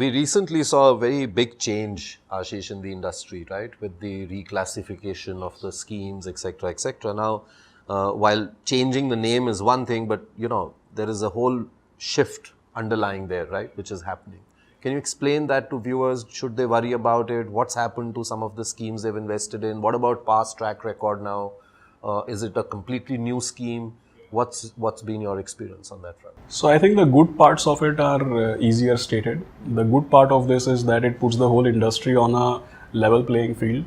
We recently saw a very big change, Ashish, in the industry, right? With the reclassification of the schemes, etc., etc. Now, while changing the name is one thing, but there is a whole shift underlying there, right? Which is happening. Can you explain that to viewers? Should they worry about it? What's happened to some of the schemes they've invested in? What about past track record now? Is it a completely new scheme? What's been your experience on that front? So I think the good parts of it are easier stated. The good part of this is that it puts the whole industry on a level playing field.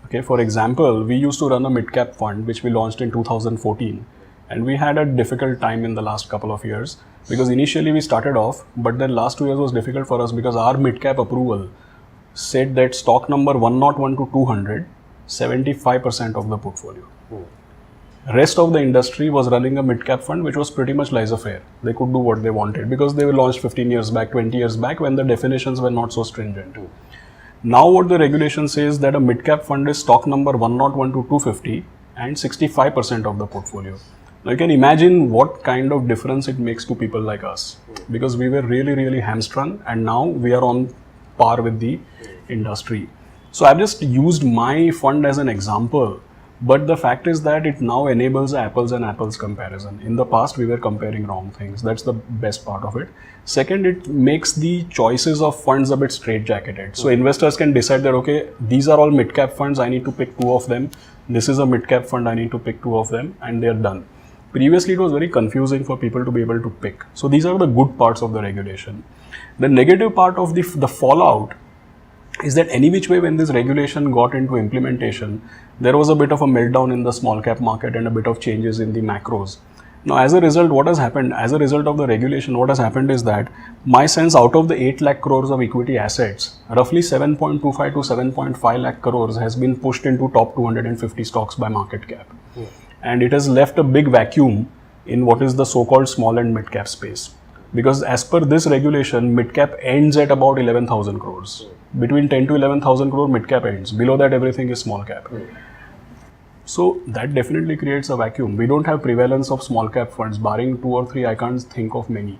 Okay, for example, we used to run a mid-cap fund which we launched in 2014, and we had a difficult time in the last couple of years because initially we started off, but then last 2 years was difficult for us because our mid-cap approval said that stock number 101 to 200, 75% of the portfolio. Rest of the industry was running a mid-cap fund which was pretty much laissez-faire. They could do what they wanted because they were launched 15 years back, 20 years back when the definitions were not so stringent. Now what the regulation says that a mid-cap fund is stock number 101 to 250 and 65% of the portfolio. Now you can imagine what kind of difference it makes to people like us because we were really hamstrung and now we are on par with the industry. So I've just used my fund as an example. But the fact is that it now enables apples and apples comparison. In the past, we were comparing wrong things. That's the best part of it. Second, it makes the choices of funds a bit straitjacketed. So investors can decide that, okay, these are all mid-cap funds. I need to pick 2 of them. This is a mid-cap fund. I need to pick 2 of them and they're done. Previously, it was very confusing for people to be able to pick. So these are the good parts of the regulation. The negative part of the fallout is that any which way when this regulation got into implementation, there was a bit of a meltdown in the small cap market and a bit of changes in the macros. Now, as a result, what has happened? As a result of the regulation, what has happened is that my sense out of the 8 lakh crores of equity assets, roughly 7.25 to 7.5 lakh crores has been pushed into top 250 stocks by market cap. And it has left a big vacuum in what is the so-called small and mid cap space. Because as per this regulation, mid cap ends at about 11,000 crores. Between 10 to 11,000 crore mid cap ends. Below that, everything is small cap. So that definitely creates a vacuum. We don't have prevalence of small cap funds. Barring 2 or 3, I can't think of many.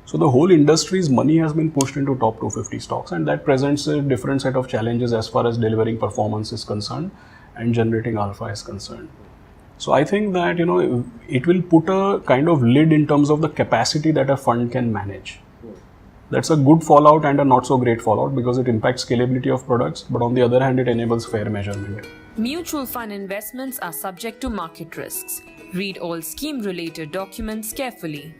So the whole industry's money has been pushed into top 250 stocks, and that presents a different set of challenges as far as delivering performance is concerned and generating alpha is concerned. So I think that it will put a kind of lid in terms of the capacity that a fund can manage. That's a good fallout and a not so great fallout because it impacts scalability of products, but on the other hand, it enables fair measurement. Mutual fund investments are subject to market risks. Read all scheme-related documents carefully.